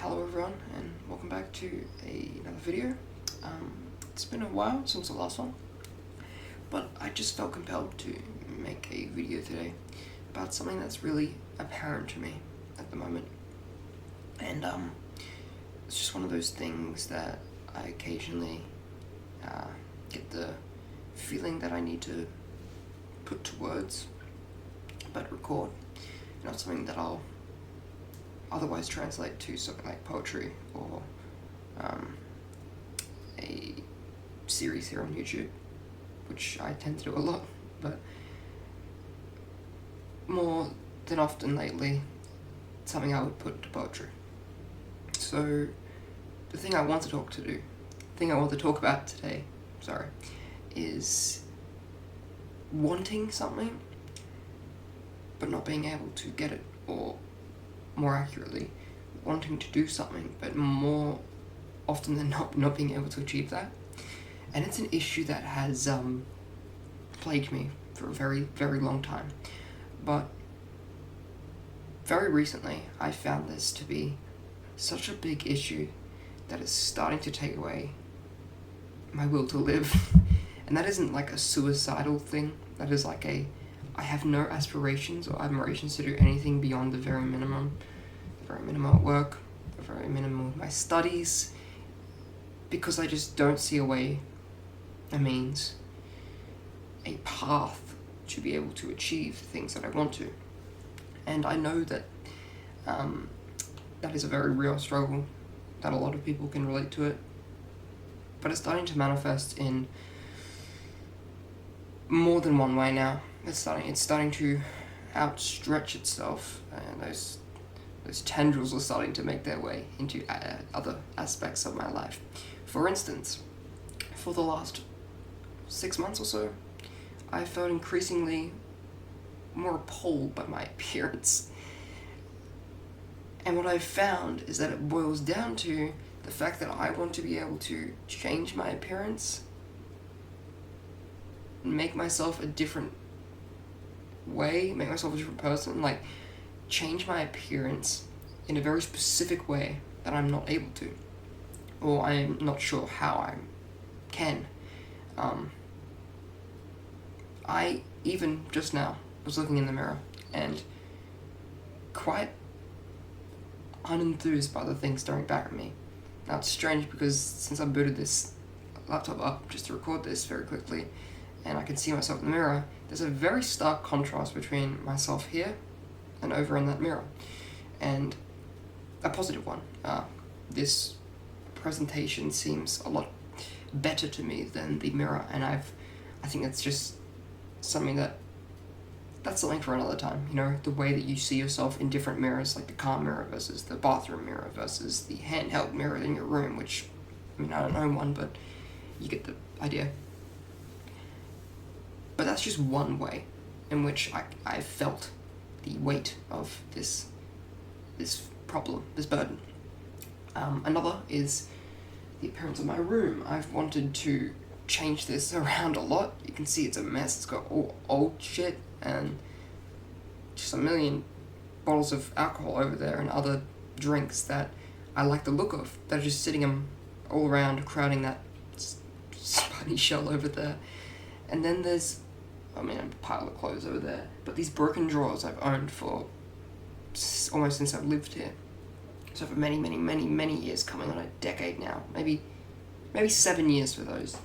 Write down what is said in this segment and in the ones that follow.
Hello everyone, and welcome back to another video. It's been a while since the last one, but I just felt compelled to make a video today about something that's really apparent to me at the moment. And it's just one of those things that I occasionally get the feeling that I need to put to words, but record. Not something that I'll otherwise translate to something like poetry or a series here on YouTube, which I tend to do a lot, but more than often lately, it's something I would put to poetry. So the thing I want to talk about today, is wanting something but not being able to get it, or more accurately, wanting to do something but more often than not being able to achieve that. And it's an issue that has plagued me for a very, very long time. But very recently, I found this to be such a big issue that is starting to take away my will to live. And that isn't like a suicidal thing. That is like I have no aspirations or admirations to do anything beyond the very minimum at work, the very minimum of my studies, because I just don't see a way, a means, a path to be able to achieve things that I want to. And I know that that is a very real struggle, that a lot of people can relate to it, but it's starting to manifest in more than one way now. It's starting to outstretch itself, and those tendrils are starting to make their way into other aspects of my life. For instance, for the last 6 months or so, I felt increasingly more appalled by my appearance. And what I've found is that it boils down to the fact that I want to be able to change my appearance, make myself a different way, make myself a different person, like change my appearance in a very specific way that I'm not able to, or I'm not sure how I can. I even just now was looking in the mirror and quite unenthused by the thing staring back at me. Now it's strange because since I booted this laptop up just to record this very quickly, and I can see myself in the mirror, there's a very stark contrast between myself here and over in that mirror, and a positive one. This presentation seems a lot better to me than the mirror, and I think it's just something that's something for another time. You know, the way that you see yourself in different mirrors, like the car mirror versus the bathroom mirror versus the handheld mirror in your room, which, I mean, I don't own one, but you get the idea. But that's just one way in which I felt the weight of this problem, this burden. Another is the appearance of my room. I've wanted to change this around a lot. You can see it's a mess. It's got all old shit and just a million bottles of alcohol over there and other drinks that I like the look of. They're just sitting all around, crowding that spiny shell over there. And then there's a pile of clothes over there, but these broken drawers I've owned for almost since I've lived here. So for many, many, many, many years, coming on a decade now, maybe 7 years for those.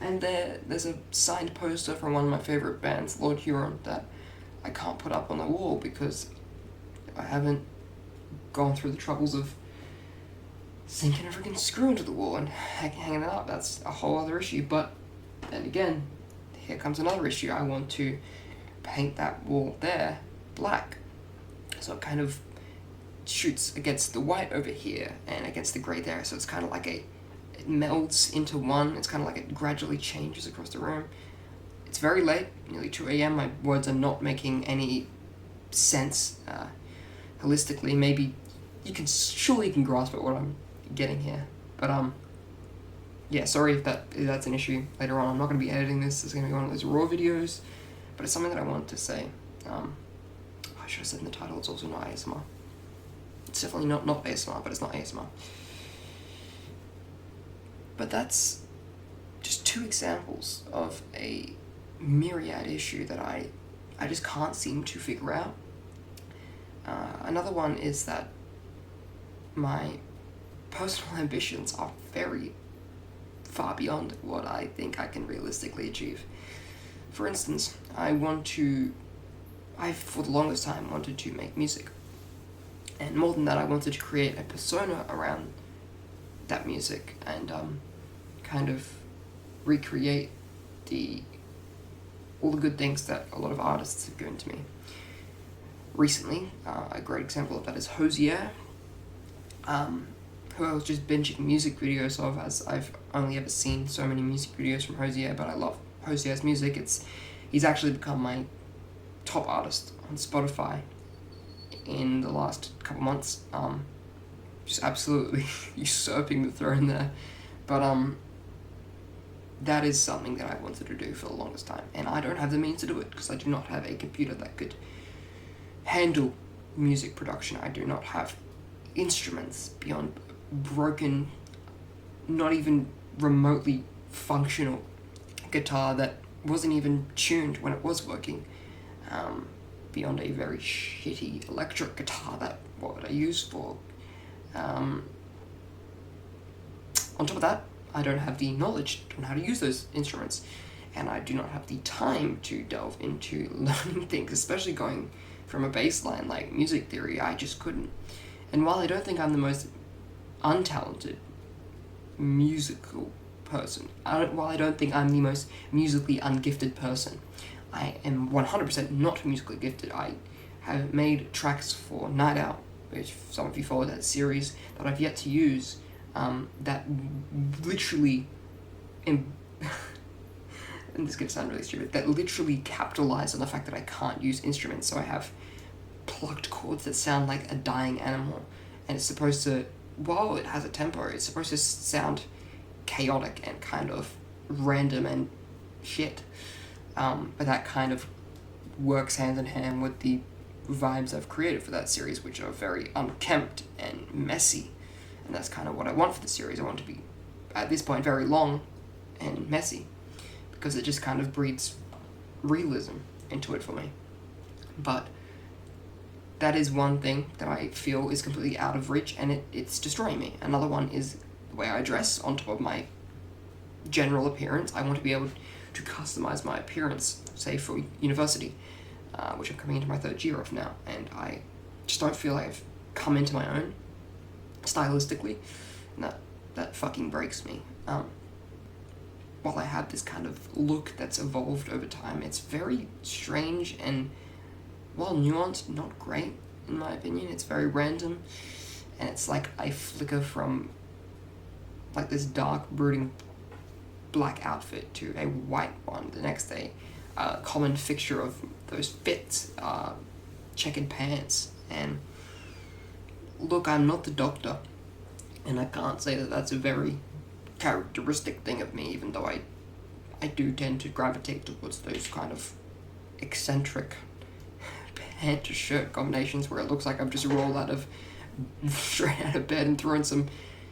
And there's a signed poster from one of my favorite bands, Lord Huron, that I can't put up on the wall because I haven't gone through the troubles of sinking a freaking screw into the wall and hanging it up. That's a whole other issue. But then again, here comes another issue. I want to paint that wall there black, so it kind of shoots against the white over here and against the grey there, so it's kind of like it melds into one. It's kind of like it gradually changes across the room. It's very late, nearly 2 a.m. My words are not making any sense holistically. Maybe you can grasp at what I'm getting here, but yeah, sorry if that's an issue later on. I'm not going to be editing this. It's going to be one of those raw videos, but it's something that I wanted to say. I should have said in the title, it's also not ASMR. It's definitely not ASMR, but it's not ASMR. But that's just 2 examples of a myriad issue that I just can't seem to figure out. Another one is that my personal ambitions are very far beyond what I think I can realistically achieve. For instance, I for the longest time wanted to make music. And more than that, I wanted to create a persona around that music and kind of recreate all the good things that a lot of artists have given to me. Recently, a great example of that is Hosier, who I was just binging music videos of, as I've only ever seen so many music videos from Hosier, but I love Hosier's music. He's actually become my top artist on Spotify in the last couple months. Just absolutely usurping the throne there. But that is something that I wanted to do for the longest time, and I don't have the means to do it because I do not have a computer that could handle music production. I do not have instruments beyond broken, not even remotely functional guitar that wasn't even tuned when it was working, beyond a very shitty electric guitar that what would I use for. On top of that, I don't have the knowledge on how to use those instruments, and I do not have the time to delve into learning things, especially going from a baseline like music theory. I just couldn't. And while I don't think I'm the most untalented musical person, while I don't think I'm the most musically ungifted person, I am 100% not musically gifted. I have made tracks for Night Out, which some of you follow that series, that I've yet to use, that literally, and this is going to sound really stupid, that literally capitalize on the fact that I can't use instruments. So I have plucked chords that sound like a dying animal, and it's supposed to, while it has a tempo, it's supposed to sound chaotic and kind of random and shit. But that kind of works hand in hand with the vibes I've created for that series, which are very unkempt and messy. And that's kind of what I want for the series. I want to be, at this point, very long and messy, because it just kind of breeds realism into it for me. But that is one thing that I feel is completely out of reach, and it's destroying me. Another one is the way I dress on top of my general appearance. I want to be able to customize my appearance, say for university, which I'm coming into my 3rd year of now, and I just don't feel like I've come into my own stylistically, and that fucking breaks me. While I have this kind of look that's evolved over time, it's very strange and, while nuanced, not great in my opinion. It's very random, and it's like I flicker from like this dark, brooding black outfit to a white one the next day. A common fixture of those fits are checkered pants. And look, I'm not the doctor, and I can't say that that's a very characteristic thing of me, even though I do tend to gravitate towards those kind of eccentric pant to shirt combinations where it looks like I've just rolled straight out of bed and thrown some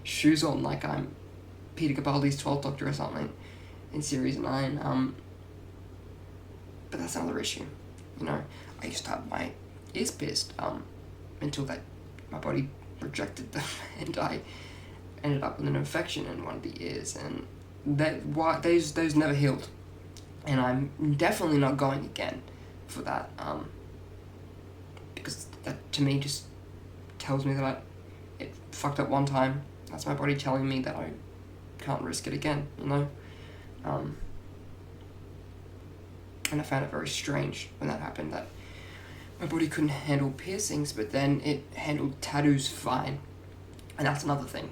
shoes on like I'm Peter Capaldi's 12th Doctor or something in Series 9. But that's another issue. I used to have my ears pierced until my body rejected them, and I ended up with an infection in one of the ears, and those never healed, and I'm definitely not going again for that, because that to me just tells me that it fucked up one time. That's my body telling me that I can't risk it again, and I found it very strange when that happened, that my body couldn't handle piercings, but then it handled tattoos fine. And that's another thing.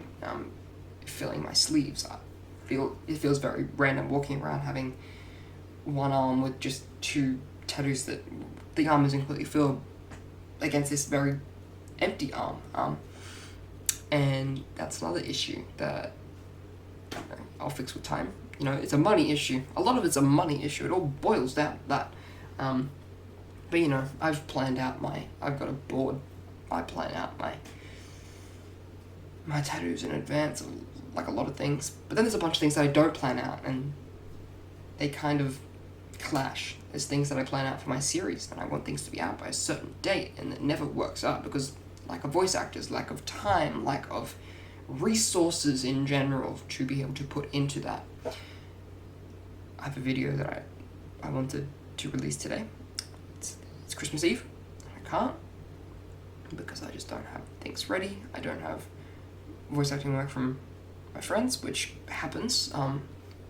Filling my sleeves, it feels very random walking around having one arm with just 2 tattoos that the arm isn't completely filled against this very empty arm. And that's another issue that I'll fix with time. It's a money issue. A lot of it's a money issue. It all boils down to that. But I've got a board. I plan out my my tattoos in advance of like a lot of things, but then there's a bunch of things that I don't plan out, and they kind of clash. There's things that I plan out for my series, and I want things to be out by a certain date, and it never works out because lack of voice actors, lack of time, lack of resources in general to be able to put into that. I have a video that I wanted to release today. It's Christmas Eve. I can't because I just don't have things ready. I don't have voice acting work from my friends, which happens.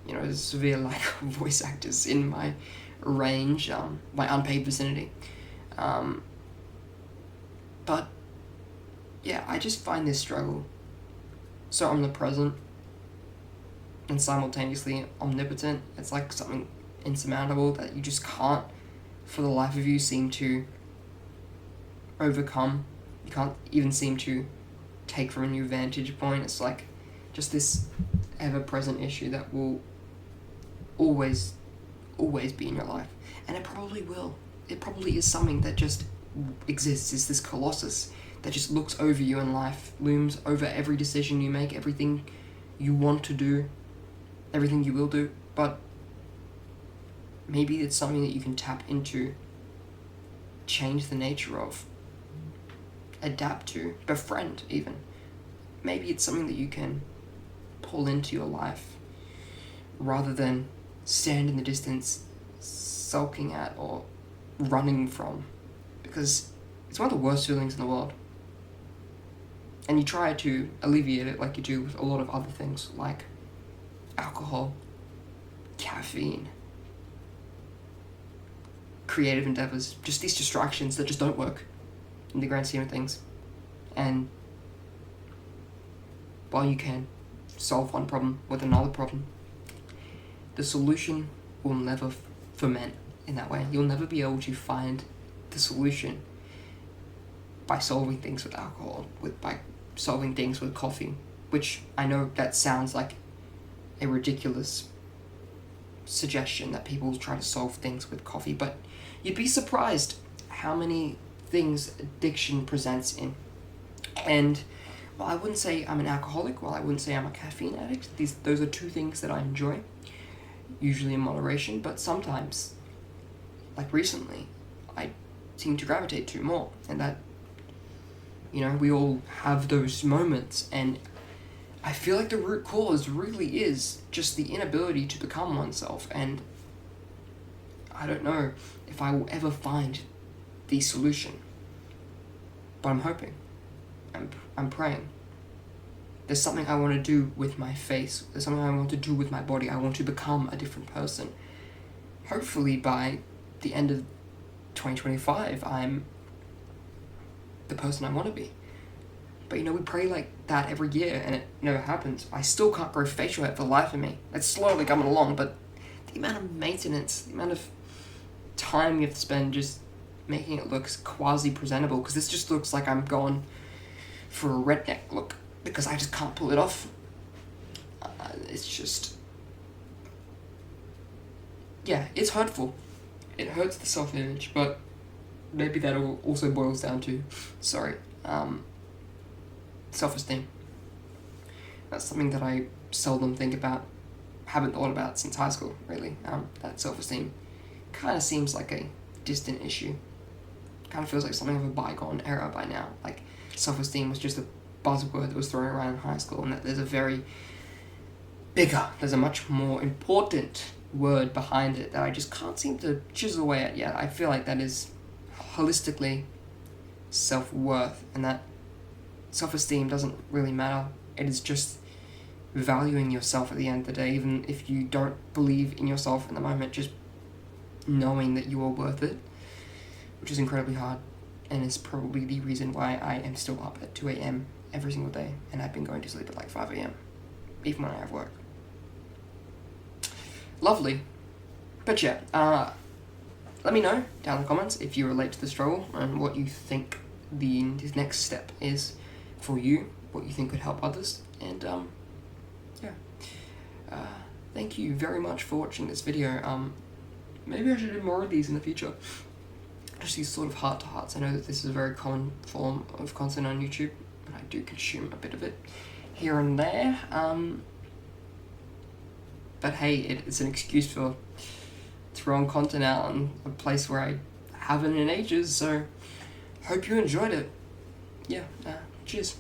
There's a severe lack of voice actors in my range, my unpaid vicinity. But yeah, I just find this struggle so omnipresent and simultaneously omnipotent. It's like something insurmountable that you just can't, for the life of you, seem to overcome. You can't even seem to take from a new vantage point. It's like just this ever-present issue that will always be in your life. And it probably will. It probably is something that just exists. It's this colossus that just looks over you in life, looms over every decision you make, everything you want to do, everything you will do. But maybe it's something that you can tap into, change the nature of, adapt to, befriend even. Maybe it's something that you can pull into your life rather than stand in the distance sulking at or running from, because it's one of the worst feelings in the world. And you try to alleviate it like you do with a lot of other things like alcohol, caffeine, creative endeavors, just these distractions that just don't work in the grand scheme of things. And while you can solve one problem with another problem, the solution will never ferment in that way. You'll never be able to find the solution by solving things with alcohol, by solving things with coffee, which I know that sounds like a ridiculous suggestion that people try to solve things with coffee, but you'd be surprised how many things addiction presents in. And while I wouldn't say I'm an alcoholic, while I wouldn't say I'm a caffeine addict, those are two things that I enjoy, usually in moderation, but sometimes, like recently, I seem to gravitate to more, and that, we all have those moments, and I feel like the root cause really is just the inability to become oneself, and I don't know if I will ever find the solution, but I'm hoping. I'm praying. There's something I want to do with my face. There's something I want to do with my body. I want to become a different person. Hopefully by the end of 2025, I'm the person I want to be. But we pray like that every year and it never happens. I still can't grow facial hair for the life of me. It's slowly coming along, but the amount of maintenance, the amount of time you have to spend just making it look quasi-presentable, because this just looks like I'm going for a redneck look because I just can't pull it off. It's just, yeah, it's hurtful. It hurts the self-image, but maybe that also boils down to, self-esteem. That's something that I seldom think about, haven't thought about since high school, really. That self-esteem kind of seems like a distant issue. Kind of feels like something of a bygone era by now. Like, self-esteem was just a buzzword that was thrown around in high school, and that there's a much more important word behind it that I just can't seem to chisel away at yet. I feel like that is holistically self-worth, and that self-esteem doesn't really matter. It is just valuing yourself at the end of the day, even if you don't believe in yourself in the moment, just knowing that you are worth it, which is incredibly hard, and is probably the reason why I am still up at 2 a.m. every single day, and I've been going to sleep at like 5 a.m. even when I have work. Lovely. But yeah, let me know down in the comments if you relate to the struggle and what you think the next step is for you, what you think could help others, and thank you very much for watching this video. Maybe I should do more of these in the future. Just these sort of heart-to-hearts. I know that this is a very common form of content on YouTube, but I do consume a bit of it here and there. But hey, it's an excuse for throwing content out in a place where I haven't in ages, so hope you enjoyed it. Yeah, cheers.